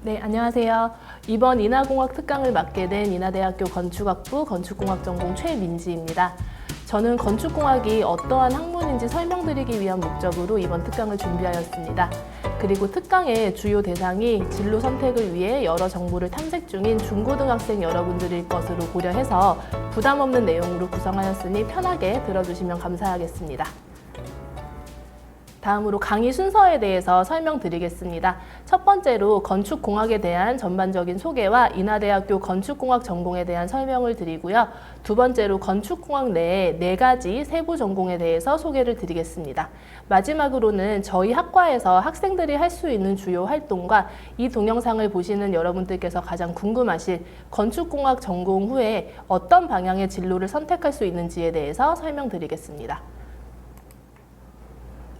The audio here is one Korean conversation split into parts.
네, 안녕하세요. 이번 인하공학 특강을 맡게 된 인하대학교 건축학부 건축공학 전공 최민지입니다. 저는 건축공학이 어떠한 학문인지 설명드리기 위한 목적으로 이번 특강을 준비하였습니다. 그리고 특강의 주요 대상이 진로 선택을 위해 여러 정보를 탐색 중인 중고등학생 여러분들일 것으로 고려해서 부담 없는 내용으로 구성하였으니 편하게 들어주시면 감사하겠습니다. 다음으로 강의 순서에 대해서 설명드리겠습니다. 첫 번째로 건축공학에 대한 전반적인 소개와 인하대학교 건축공학 전공에 대한 설명을 드리고요. 두 번째로 건축공학 내에 4가지 세부 전공에 대해서 소개를 드리겠습니다. 마지막으로는 저희 학과에서 학생들이 할 수 있는 주요 활동과 이 동영상을 보시는 여러분들께서 가장 궁금하실 건축공학 전공 후에 어떤 방향의 진로를 선택할 수 있는지에 대해서 설명드리겠습니다.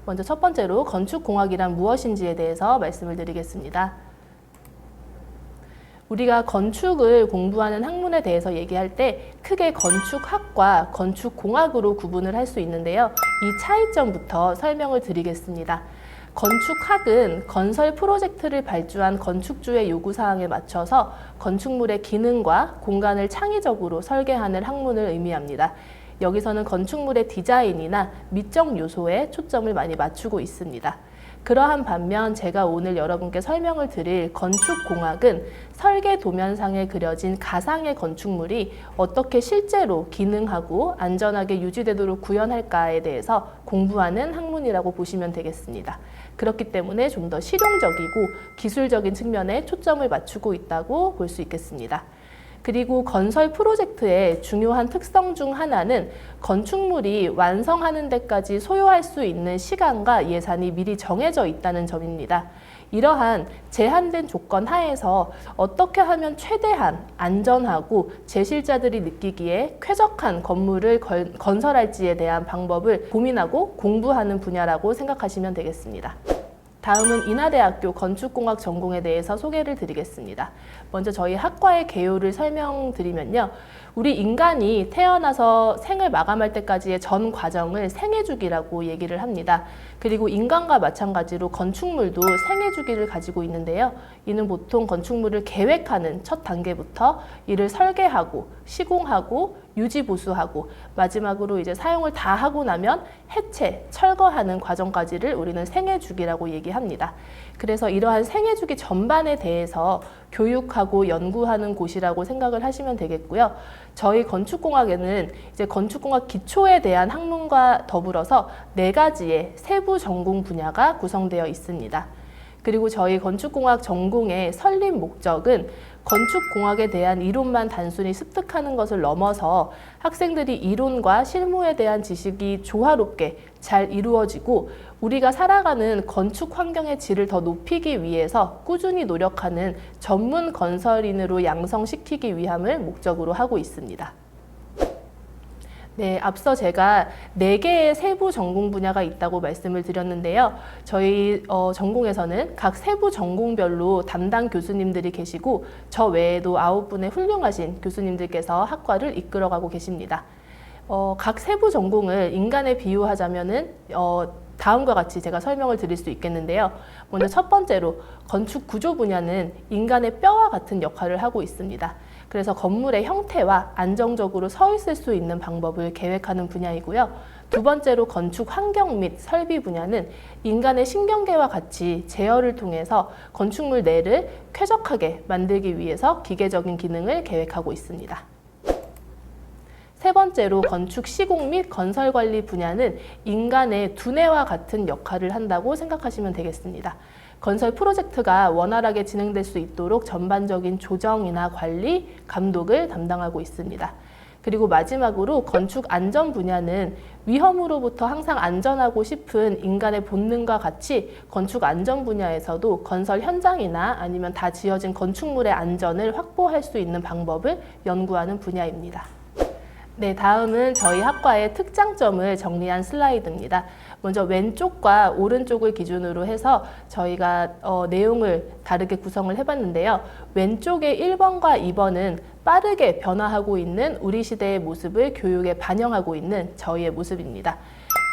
먼저 첫 번째로 건축공학이란 무엇인지에 대해서 말씀을 드리겠습니다. 우리가 건축을 공부하는 학문에 대해서 얘기할 때 크게 건축학과 건축공학으로 구분을 할 수 있는데요. 이 차이점부터 설명을 드리겠습니다. 건축학은 건설 프로젝트를 발주한 건축주의 요구사항에 맞춰서 건축물의 기능과 공간을 창의적으로 설계하는 학문을 의미합니다. 여기서는 건축물의 디자인이나 미적 요소에 초점을 많이 맞추고 있습니다. 그러한 반면 제가 오늘 여러분께 설명을 드릴 건축공학은 설계 도면상에 그려진 가상의 건축물이 어떻게 실제로 기능하고 안전하게 유지되도록 구현할까에 대해서 공부하는 학문이라고 보시면 되겠습니다. 그렇기 때문에 좀 더 실용적이고 기술적인 측면에 초점을 맞추고 있다고 볼 수 있겠습니다. 그리고 건설 프로젝트의 중요한 특성 중 하나는 건축물이 완성하는 데까지 소요할 수 있는 시간과 예산이 미리 정해져 있다는 점입니다. 이러한 제한된 조건 하에서 어떻게 하면 최대한 안전하고 제실자들이 느끼기에 쾌적한 건물을 건설할지에 대한 방법을 고민하고 공부하는 분야라고 생각하시면 되겠습니다. 다음은 인하대학교 건축공학 전공에 대해서 소개를 드리겠습니다. 먼저 저희 학과의 개요를 설명드리면요. 우리 인간이 태어나서 생을 마감할 때까지의 전 과정을 생애주기라고 얘기를 합니다. 그리고 인간과 마찬가지로 건축물도 생애주기를 가지고 있는데요. 이는 보통 건축물을 계획하는 첫 단계부터 이를 설계하고 시공하고 유지 보수하고 마지막으로 이제 사용을 다 하고 나면 해체, 철거하는 과정까지를 우리는 생애주기라고 얘기합니다. 그래서 이러한 생애주기 전반에 대해서 교육하고 연구하는 곳이라고 생각을 하시면 되겠고요. 저희 건축공학에는 이제 건축공학 기초에 대한 학문과 더불어서 4가지의 세부 전공 분야가 구성되어 있습니다. 그리고 저희 건축공학 전공의 설립 목적은 건축공학에 대한 이론만 단순히 습득하는 것을 넘어서 학생들이 이론과 실무에 대한 지식이 조화롭게 잘 이루어지고 우리가 살아가는 건축 환경의 질을 더 높이기 위해서 꾸준히 노력하는 전문 건설인으로 양성시키기 위함을 목적으로 하고 있습니다. 네, 앞서 제가 4개의 세부 전공 분야가 있다고 말씀을 드렸는데요. 저희 전공에서는 각 세부 전공별로 담당 교수님들이 계시고 저 외에도 9분의 훌륭하신 교수님들께서 학과를 이끌어가고 계십니다. 각 세부 전공을 인간에 비유하자면은 다음과 같이 제가 설명을 드릴 수 있겠는데요. 먼저 첫 번째로 건축 구조 분야는 인간의 뼈와 같은 역할을 하고 있습니다. 그래서 건물의 형태와 안정적으로 서 있을 수 있는 방법을 계획하는 분야이고요. 두 번째로 건축 환경 및 설비 분야는 인간의 신경계와 같이 제어를 통해서 건축물 내를 쾌적하게 만들기 위해서 기계적인 기능을 계획하고 있습니다. 세 번째로 건축 시공 및 건설 관리 분야는 인간의 두뇌와 같은 역할을 한다고 생각하시면 되겠습니다. 건설 프로젝트가 원활하게 진행될 수 있도록 전반적인 조정이나 관리, 감독을 담당하고 있습니다. 그리고 마지막으로 건축 안전 분야는 위험으로부터 항상 안전하고 싶은 인간의 본능과 같이 건축 안전 분야에서도 건설 현장이나 아니면 다 지어진 건축물의 안전을 확보할 수 있는 방법을 연구하는 분야입니다. 네, 다음은 저희 학과의 특장점을 정리한 슬라이드입니다. 먼저 왼쪽과 오른쪽을 기준으로 해서 저희가 내용을 다르게 구성을 해봤는데요. 왼쪽의 1번과 2번은 빠르게 변화하고 있는 우리 시대의 모습을 교육에 반영하고 있는 저희의 모습입니다.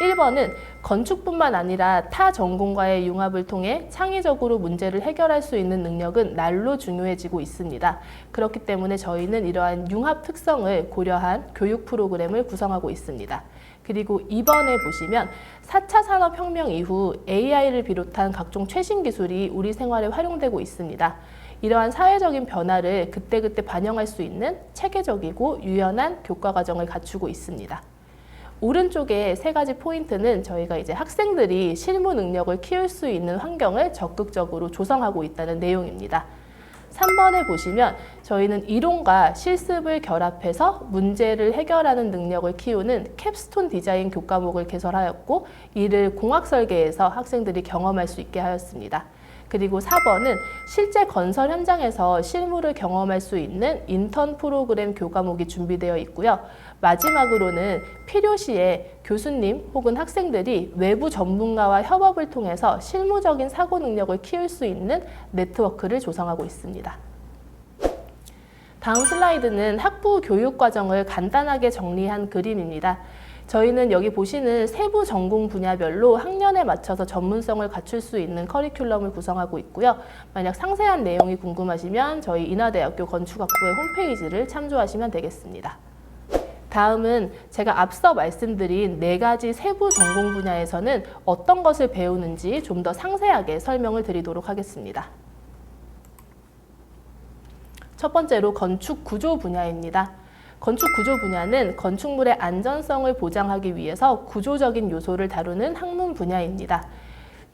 1번은 건축뿐만 아니라 타 전공과의 융합을 통해 창의적으로 문제를 해결할 수 있는 능력은 날로 중요해지고 있습니다. 그렇기 때문에 저희는 이러한 융합 특성을 고려한 교육 프로그램을 구성하고 있습니다. 그리고 2번에 보시면 4차 산업혁명 이후 AI를 비롯한 각종 최신 기술이 우리 생활에 활용되고 있습니다. 이러한 사회적인 변화를 그때그때 반영할 수 있는 체계적이고 유연한 교과 과정을 갖추고 있습니다. 오른쪽에 세 가지 포인트는 저희가 이제 학생들이 실무 능력을 키울 수 있는 환경을 적극적으로 조성하고 있다는 내용입니다. 3번에 보시면 저희는 이론과 실습을 결합해서 문제를 해결하는 능력을 키우는 캡스톤 디자인 교과목을 개설하였고, 이를 공학 설계에서 학생들이 경험할 수 있게 하였습니다. 그리고 4번은 실제 건설 현장에서 실무를 경험할 수 있는 인턴 프로그램 교과목이 준비되어 있고요. 마지막으로는 필요시에 교수님 혹은 학생들이 외부 전문가와 협업을 통해서 실무적인 사고 능력을 키울 수 있는 네트워크를 조성하고 있습니다. 다음 슬라이드는 학부 교육 과정을 간단하게 정리한 그림입니다. 저희는 여기 보시는 세부 전공 분야별로 학년에 맞춰서 전문성을 갖출 수 있는 커리큘럼을 구성하고 있고요. 만약 상세한 내용이 궁금하시면 저희 인하대학교 건축학부의 홈페이지를 참조하시면 되겠습니다. 다음은 제가 앞서 말씀드린 4가지 세부 전공 분야에서는 어떤 것을 배우는지 좀 더 상세하게 설명을 드리도록 하겠습니다. 첫 번째로 건축 구조 분야입니다. 건축 구조 분야는 건축물의 안전성을 보장하기 위해서 구조적인 요소를 다루는 학문 분야입니다.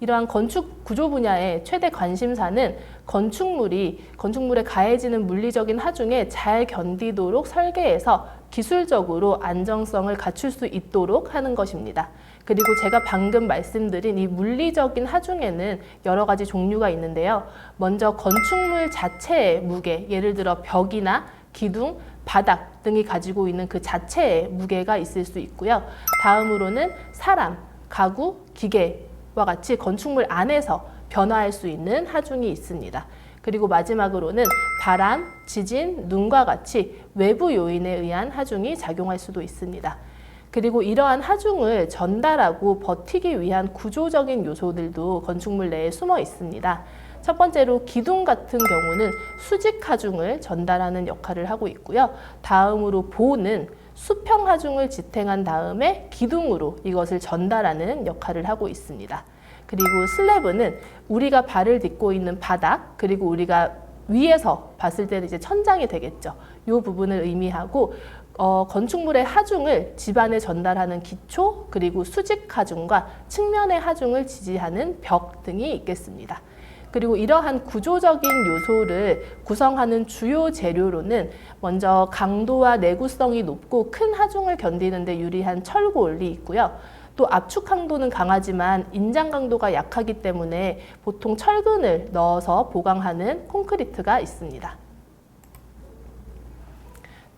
이러한 건축 구조 분야의 최대 관심사는 건축물에 가해지는 물리적인 하중에 잘 견디도록 설계해서 기술적으로 안정성을 갖출 수 있도록 하는 것입니다. 그리고 제가 방금 말씀드린 이 물리적인 하중에는 여러 가지 종류가 있는데요. 먼저 건축물 자체의 무게, 예를 들어 벽이나 기둥, 바닥 등이 가지고 있는 그 자체의 무게가 있을 수 있고요. 다음으로는 사람, 가구, 기계와 같이 건축물 안에서 변화할 수 있는 하중이 있습니다. 그리고 마지막으로는 바람, 지진, 눈과 같이 외부 요인에 의한 하중이 작용할 수도 있습니다. 그리고 이러한 하중을 전달하고 버티기 위한 구조적인 요소들도 건축물 내에 숨어 있습니다. 첫 번째로 기둥 같은 경우는 수직 하중을 전달하는 역할을 하고 있고요. 다음으로 보는 수평 하중을 지탱한 다음에 기둥으로 이것을 전달하는 역할을 하고 있습니다. 그리고 슬래브는 우리가 발을 딛고 있는 바닥, 그리고 우리가 위에서 봤을 때는 이제 천장이 되겠죠. 이 부분을 의미하고 건축물의 하중을 집안에 전달하는 기초, 그리고 수직 하중과 측면의 하중을 지지하는 벽 등이 있겠습니다. 그리고 이러한 구조적인 요소를 구성하는 주요 재료로는 먼저 강도와 내구성이 높고 큰 하중을 견디는 데 유리한 철골이 있고요. 또 압축 강도는 강하지만 인장 강도가 약하기 때문에 보통 철근을 넣어서 보강하는 콘크리트가 있습니다.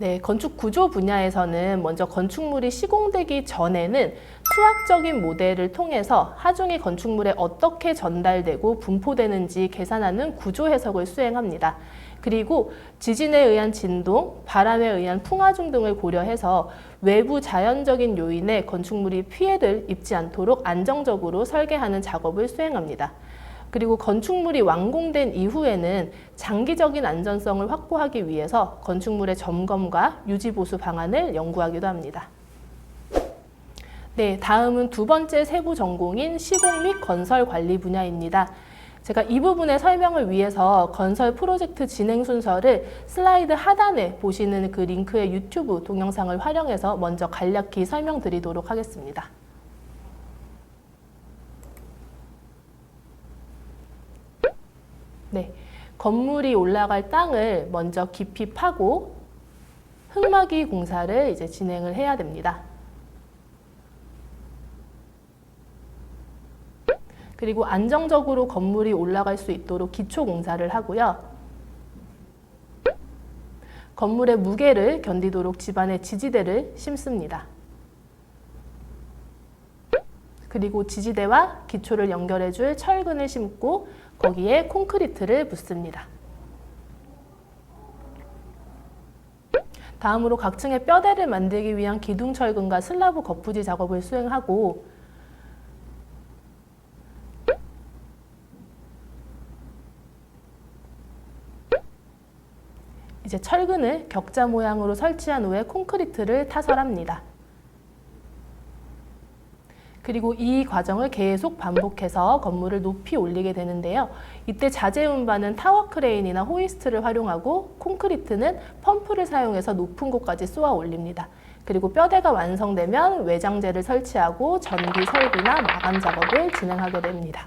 네, 건축 구조 분야에서는 먼저 건축물이 시공되기 전에는 수학적인 모델을 통해서 하중이 건축물에 어떻게 전달되고 분포되는지 계산하는 구조 해석을 수행합니다. 그리고 지진에 의한 진동, 바람에 의한 풍하중 등을 고려해서 외부 자연적인 요인에 건축물이 피해를 입지 않도록 안정적으로 설계하는 작업을 수행합니다. 그리고 건축물이 완공된 이후에는 장기적인 안전성을 확보하기 위해서 건축물의 점검과 유지보수 방안을 연구하기도 합니다. 네, 다음은 두 번째 세부 전공인 시공 및 건설 관리 분야입니다. 제가 이 부분의 설명을 위해서 건설 프로젝트 진행 순서를 슬라이드 하단에 보시는 그 링크의 유튜브 동영상을 활용해서 먼저 간략히 설명드리도록 하겠습니다. 네, 건물이 올라갈 땅을 먼저 깊이 파고 흙막이 공사를 이제 진행을 해야 됩니다. 그리고 안정적으로 건물이 올라갈 수 있도록 기초 공사를 하고요. 건물의 무게를 견디도록 집안에 지지대를 심습니다. 그리고 지지대와 기초를 연결해줄 철근을 심고 거기에 콘크리트를 붓습니다. 다음으로 각 층의 뼈대를 만들기 위한 기둥철근과 슬라브 거푸지 작업을 수행하고 이제 철근을 격자 모양으로 설치한 후에 콘크리트를 타설합니다. 그리고 이 과정을 계속 반복해서 건물을 높이 올리게 되는데요. 이때 자재 운반은 타워 크레인이나 호이스트를 활용하고 콘크리트는 펌프를 사용해서 높은 곳까지 쏘아 올립니다. 그리고 뼈대가 완성되면 외장재를 설치하고 전기 설비나 마감 작업을 진행하게 됩니다.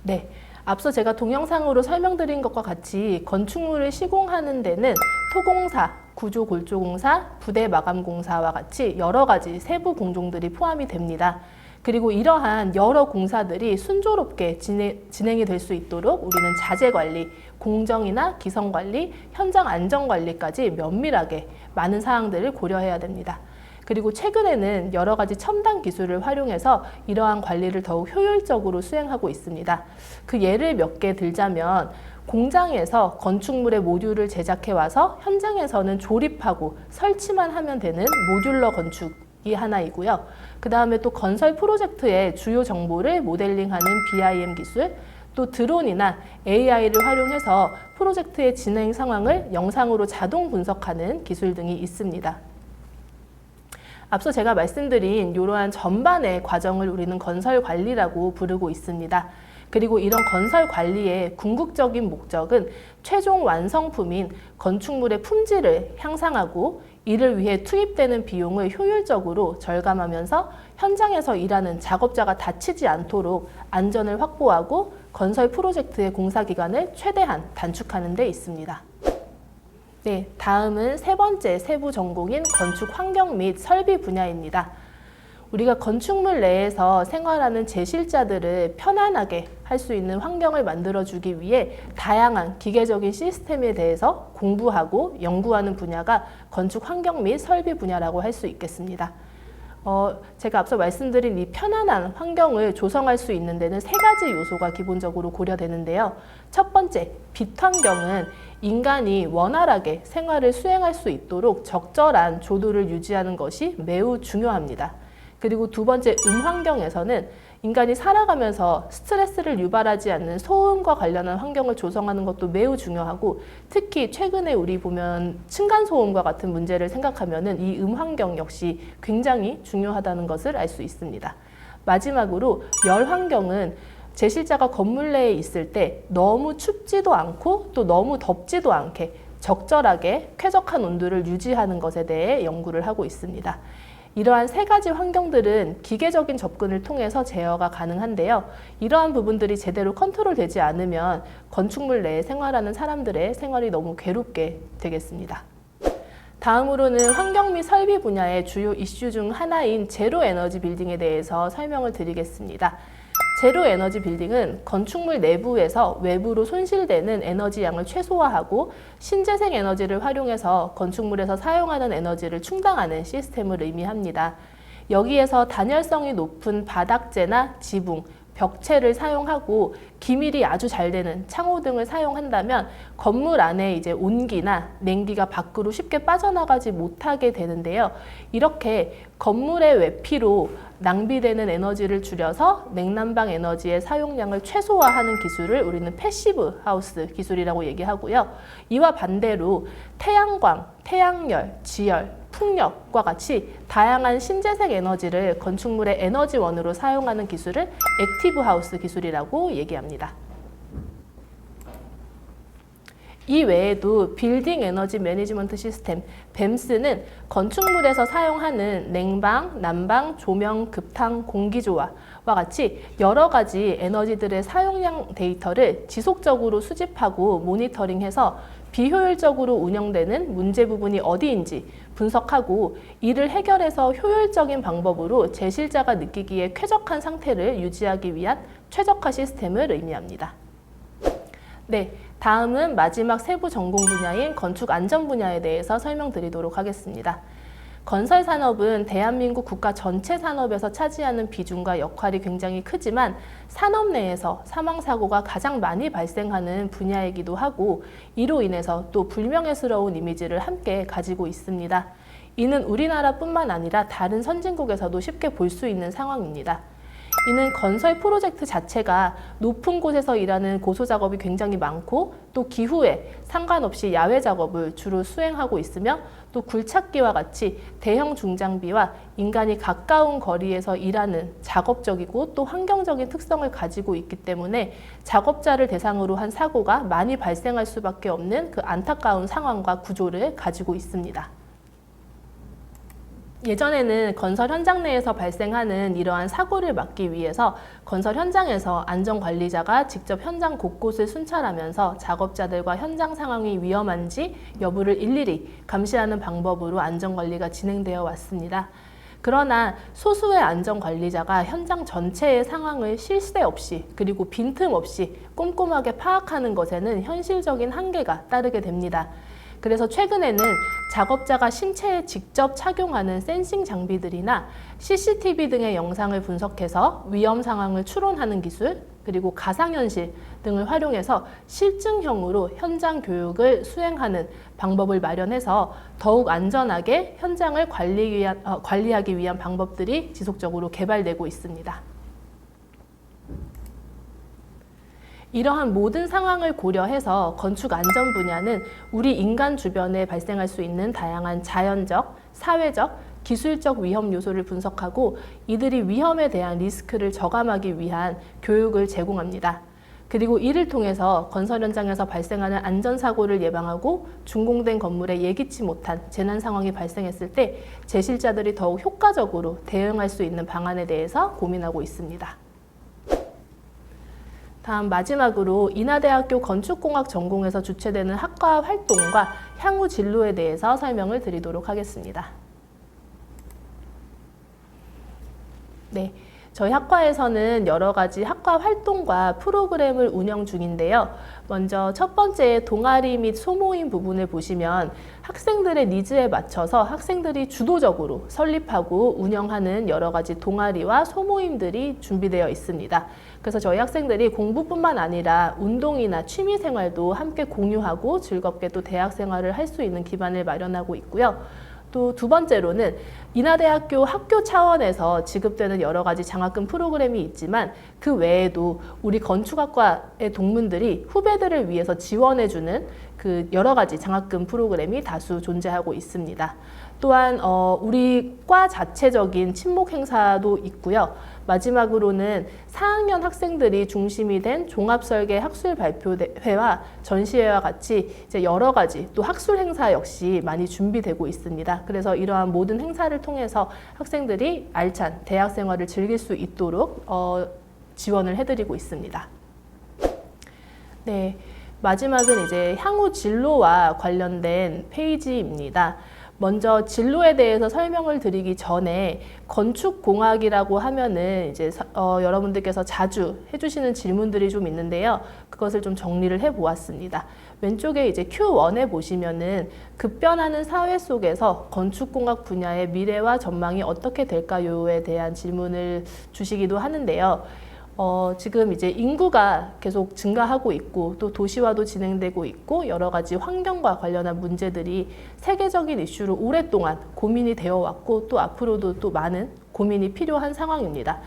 네, 앞서 제가 동영상으로 설명드린 것과 같이 건축물을 시공하는 데는 토공사, 구조골조공사, 부대 마감공사와 같이 여러 가지 세부 공종들이 포함이 됩니다. 그리고 이러한 여러 공사들이 순조롭게 진행이 될 수 있도록 우리는 자재 관리, 공정이나 기성 관리, 현장 안전 관리까지 면밀하게 많은 사항들을 고려해야 됩니다. 그리고 최근에는 여러 가지 첨단 기술을 활용해서 이러한 관리를 더욱 효율적으로 수행하고 있습니다. 그 예를 몇 개 들자면 공장에서 건축물의 모듈을 제작해 와서 현장에서는 조립하고 설치만 하면 되는 모듈러 건축이 하나이고요. 그 다음에 또 건설 프로젝트의 주요 정보를 모델링하는 BIM 기술, 또 드론이나 AI를 활용해서 프로젝트의 진행 상황을 영상으로 자동 분석하는 기술 등이 있습니다. 앞서 제가 말씀드린 이러한 전반의 과정을 우리는 건설 관리라고 부르고 있습니다. 그리고 이런 건설 관리의 궁극적인 목적은 최종 완성품인 건축물의 품질을 향상하고 이를 위해 투입되는 비용을 효율적으로 절감하면서 현장에서 일하는 작업자가 다치지 않도록 안전을 확보하고 건설 프로젝트의 공사 기간을 최대한 단축하는 데 있습니다. 네, 다음은 세 번째 세부 전공인 건축 환경 및 설비 분야입니다. 우리가 건축물 내에서 생활하는 제실자들을 편안하게 할 수 있는 환경을 만들어주기 위해 다양한 기계적인 시스템에 대해서 공부하고 연구하는 분야가 건축 환경 및 설비 분야라고 할 수 있겠습니다. 제가 앞서 말씀드린 이 편안한 환경을 조성할 수 있는 데는 세 가지 요소가 기본적으로 고려되는데요. 첫 번째, 빛 환경은 인간이 원활하게 생활을 수행할 수 있도록 적절한 조도를 유지하는 것이 매우 중요합니다. 그리고 두 번째, 환경에서는 인간이 살아가면서 스트레스를 유발하지 않는 소음과 관련한 환경을 조성하는 것도 매우 중요하고, 특히 최근에 우리 보면 층간소음과 같은 문제를 생각하면은 이 환경 역시 굉장히 중요하다는 것을 알 수 있습니다. 마지막으로 열 환경은 제실자가 건물 내에 있을 때 너무 춥지도 않고 또 너무 덥지도 않게 적절하게 쾌적한 온도를 유지하는 것에 대해 연구를 하고 있습니다. 이러한 세 가지 환경들은 기계적인 접근을 통해서 제어가 가능한데요. 이러한 부분들이 제대로 컨트롤되지 않으면 건축물 내에 생활하는 사람들의 생활이 너무 괴롭게 되겠습니다. 다음으로는 환경 및 설비 분야의 주요 이슈 중 하나인 제로 에너지 빌딩에 대해서 설명을 드리겠습니다. 제로 에너지 빌딩은 건축물 내부에서 외부로 손실되는 에너지 양을 최소화하고 신재생 에너지를 활용해서 건축물에서 사용하는 에너지를 충당하는 시스템을 의미합니다. 여기에서 단열성이 높은 바닥재나 지붕, 벽체를 사용하고 기밀이 아주 잘 되는 창호 등을 사용한다면 건물 안에 이제 온기나 냉기가 밖으로 쉽게 빠져나가지 못하게 되는데요. 이렇게 건물의 외피로 낭비되는 에너지를 줄여서 냉난방 에너지의 사용량을 최소화하는 기술을 우리는 패시브 하우스 기술이라고 얘기하고요. 이와 반대로 태양광, 태양열, 지열, 풍력과 같이 다양한 신재생 에너지를 건축물의 에너지원으로 사용하는 기술을 액티브 하우스 기술이라고 얘기합니다. 이 외에도 빌딩 에너지 매니지먼트 시스템, BEMS는 건축물에서 사용하는 냉방, 난방, 조명, 급탕, 공기조화와 같이 여러 가지 에너지들의 사용량 데이터를 지속적으로 수집하고 모니터링해서 비효율적으로 운영되는 문제 부분이 어디인지 분석하고 이를 해결해서 효율적인 방법으로 제실자가 느끼기에 쾌적한 상태를 유지하기 위한 최적화 시스템을 의미합니다. 네, 다음은 마지막 세부 전공 분야인 건축 안전 분야에 대해서 설명드리도록 하겠습니다. 건설 산업은 대한민국 국가 전체 산업에서 차지하는 비중과 역할이 굉장히 크지만 산업 내에서 사망사고가 가장 많이 발생하는 분야이기도 하고 이로 인해서 또 불명예스러운 이미지를 함께 가지고 있습니다. 이는 우리나라뿐만 아니라 다른 선진국에서도 쉽게 볼 수 있는 상황입니다. 이는 건설 프로젝트 자체가 높은 곳에서 일하는 고소 작업이 굉장히 많고 또 기후에 상관없이 야외 작업을 주로 수행하고 있으며 또 굴착기와 같이 대형 중장비와 인간이 가까운 거리에서 일하는 작업적이고 또 환경적인 특성을 가지고 있기 때문에 작업자를 대상으로 한 사고가 많이 발생할 수밖에 없는 그 안타까운 상황과 구조를 가지고 있습니다. 예전에는 건설 현장 내에서 발생하는 이러한 사고를 막기 위해서 건설 현장에서 안전관리자가 직접 현장 곳곳을 순찰하면서 작업자들과 현장 상황이 위험한지 여부를 일일이 감시하는 방법으로 안전관리가 진행되어 왔습니다. 그러나 소수의 안전관리자가 현장 전체의 상황을 쉴 새 없이 그리고 빈틈없이 꼼꼼하게 파악하는 것에는 현실적인 한계가 따르게 됩니다. 그래서 최근에는 작업자가 신체에 직접 착용하는 센싱 장비들이나 CCTV 등의 영상을 분석해서 위험 상황을 추론하는 기술, 그리고 가상현실 등을 활용해서 실증형으로 현장 교육을 수행하는 방법을 마련해서 더욱 안전하게 현장을 관리하기 위한 방법들이 지속적으로 개발되고 있습니다. 이러한 모든 상황을 고려해서 건축 안전 분야는 우리 인간 주변에 발생할 수 있는 다양한 자연적, 사회적, 기술적 위험 요소를 분석하고 이들이 위험에 대한 리스크를 저감하기 위한 교육을 제공합니다. 그리고 이를 통해서 건설 현장에서 발생하는 안전사고를 예방하고 준공된 건물에 예기치 못한 재난 상황이 발생했을 때 제실자들이 더욱 효과적으로 대응할 수 있는 방안에 대해서 고민하고 있습니다. 다음 마지막으로 인하대학교 건축공학 전공에서 주최되는 학과 활동과 향후 진로에 대해서 설명을 드리도록 하겠습니다. 네, 저희 학과에서는 여러 가지 학과 활동과 프로그램을 운영 중인데요. 먼저 첫 번째 동아리 및 소모임 부분을 보시면 학생들의 니즈에 맞춰서 학생들이 주도적으로 설립하고 운영하는 여러 가지 동아리와 소모임들이 준비되어 있습니다. 그래서 저희 학생들이 공부뿐만 아니라 운동이나 취미 생활도 함께 공유하고 즐겁게 또 대학 생활을 할 수 있는 기반을 마련하고 있고요. 또 두 번째로는 인하대학교 학교 차원에서 지급되는 여러 가지 장학금 프로그램이 있지만 그 외에도 우리 건축학과의 동문들이 후배들을 위해서 지원해주는 그 여러 가지 장학금 프로그램이 다수 존재하고 있습니다. 또한 우리 과 자체적인 친목 행사도 있고요. 마지막으로는 4학년 학생들이 중심이 된 종합설계 학술 발표회와 전시회와 같이 이제 여러 가지 또 학술 행사 역시 많이 준비되고 있습니다. 그래서 이러한 모든 행사를 통해서 학생들이 알찬 대학 생활을 즐길 수 있도록 지원을 해드리고 있습니다. 네, 마지막은 이제 향후 진로와 관련된 페이지입니다. 먼저 진로에 대해서 설명을 드리기 전에 건축공학이라고 하면은 이제 여러분들께서 자주 해주시는 질문들이 좀 있는데요. 그것을 좀 정리를 해보았습니다. 왼쪽에 이제 Q1에 보시면은 급변하는 사회 속에서 건축공학 분야의 미래와 전망이 어떻게 될까요에 대한 질문을 주시기도 하는데요. 지금 이제 인구가 계속 증가하고 있고 또 도시화도 진행되고 있고 여러 가지 환경과 관련한 문제들이 세계적인 이슈로 오랫동안 고민이 되어 왔고 또 앞으로도 또 많은 고민이 필요한 상황입니다.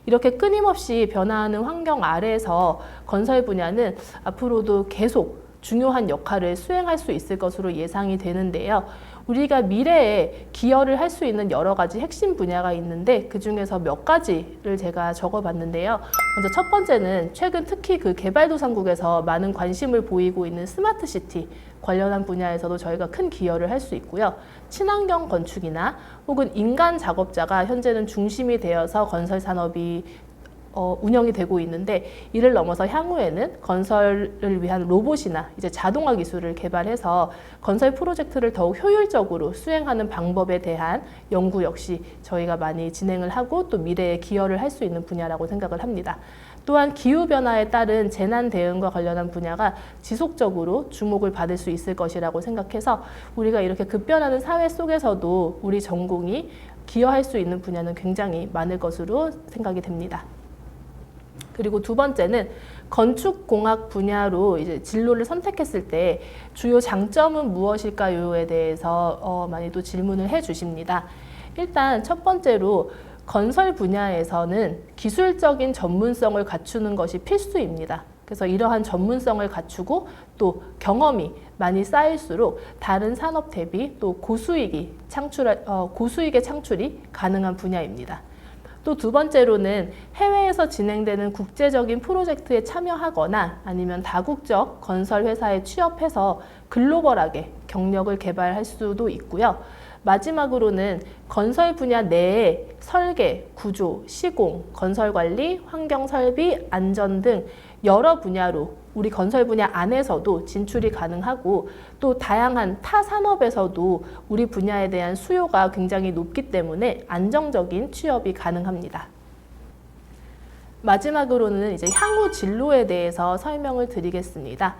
이렇게 끊임없이 변화하는 환경 아래에서 건설 분야는 앞으로도 계속 중요한 역할을 수행할 수 있을 것으로 예상이 되는데요. 우리가 미래에 기여를 할 수 있는 여러 가지 핵심 분야가 있는데 그 중에서 몇 가지를 제가 적어봤는데요. 먼저 첫 번째는 최근 특히 그 개발도상국에서 많은 관심을 보이고 있는 스마트시티 관련한 분야에서도 저희가 큰 기여를 할 수 있고요. 친환경 건축이나 혹은 인간 작업자가 현재는 중심이 되어서 건설 산업이 운영이 되고 있는데 이를 넘어서 향후에는 건설을 위한 로봇이나 이제 자동화 기술을 개발해서 건설 프로젝트를 더욱 효율적으로 수행하는 방법에 대한 연구 역시 저희가 많이 진행을 하고 또 미래에 기여를 할 수 있는 분야라고 생각을 합니다. 또한 기후변화에 따른 재난 대응과 관련한 분야가 지속적으로 주목을 받을 수 있을 것이라고 생각해서 우리가 이렇게 급변하는 사회 속에서도 우리 전공이 기여할 수 있는 분야는 굉장히 많을 것으로 생각이 됩니다. 그리고 두 번째는 건축공학 분야로 이제 진로를 선택했을 때 주요 장점은 무엇일까요에 대해서 많이 또 질문을 해 주십니다. 일단 첫 번째로 건설 분야에서는 기술적인 전문성을 갖추는 것이 필수입니다. 그래서 이러한 전문성을 갖추고 또 경험이 많이 쌓일수록 다른 산업 대비 또 고수익의 창출이 가능한 분야입니다. 또 두 번째로는 해외에서 진행되는 국제적인 프로젝트에 참여하거나 아니면 다국적 건설 회사에 취업해서 글로벌하게 경력을 개발할 수도 있고요. 마지막으로는 건설 분야 내에 설계, 구조, 시공, 건설 관리, 환경 설비, 안전 등 여러 분야로 우리 건설 분야 안에서도 진출이 가능하고 또 다양한 타 산업에서도 우리 분야에 대한 수요가 굉장히 높기 때문에 안정적인 취업이 가능합니다. 마지막으로는 이제 향후 진로에 대해서 설명을 드리겠습니다.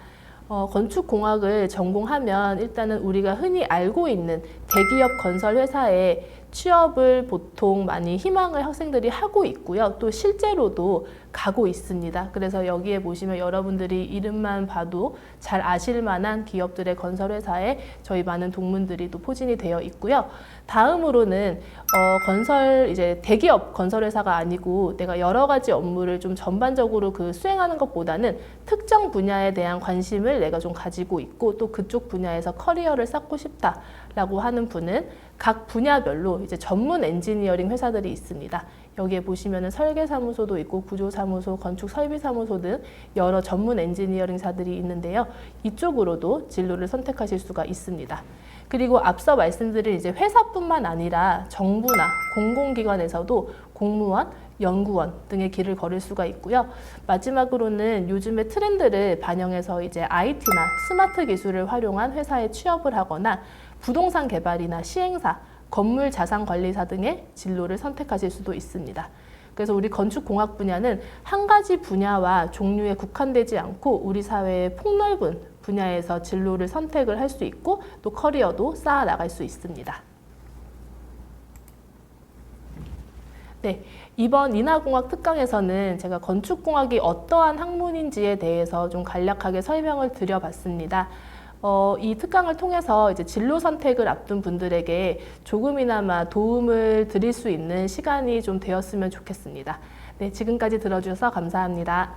건축공학을 전공하면 일단은 우리가 흔히 알고 있는 대기업 건설 회사에 취업을 보통 많이 희망을 학생들이 하고 있고요. 또 실제로도 가고 있습니다. 그래서 여기에 보시면 여러분들이 이름만 봐도 잘 아실 만한 기업들의 건설 회사에 저희 많은 동문들이 또 포진이 되어 있고요. 다음으로는 이제 대기업 건설 회사가 아니고 내가 여러 가지 업무를 좀 전반적으로 수행하는 것보다는 특정 분야에 대한 관심을 내가 좀 가지고 있고 또 그쪽 분야에서 커리어를 쌓고 싶다라고 하는 분은 각 분야별로 이제 전문 엔지니어링 회사들이 있습니다. 여기에 보시면은 설계사무소도 있고 구조사무소, 건축설비사무소 등 여러 전문 엔지니어링사들이 있는데요. 이쪽으로도 진로를 선택하실 수가 있습니다. 그리고 앞서 말씀드린 이제 회사뿐만 아니라 정부나 공공기관에서도 공무원, 연구원 등의 길을 걸을 수가 있고요. 마지막으로는 요즘의 트렌드를 반영해서 이제 IT나 스마트 기술을 활용한 회사에 취업을 하거나 부동산 개발이나 시행사, 건물 자산 관리사 등의 진로를 선택하실 수도 있습니다. 그래서 우리 건축공학 분야는 한 가지 분야와 종류에 국한되지 않고 우리 사회의 폭넓은 분야에서 진로를 선택을 할 수 있고 또 커리어도 쌓아 나갈 수 있습니다. 네, 이번 인하공학 특강에서는 제가 건축공학이 어떠한 학문인지에 대해서 좀 간략하게 설명을 드려봤습니다. 이 특강을 통해서 이제 진로 선택을 앞둔 분들에게 조금이나마 도움을 드릴 수 있는 시간이 좀 되었으면 좋겠습니다. 네, 지금까지 들어주셔서 감사합니다.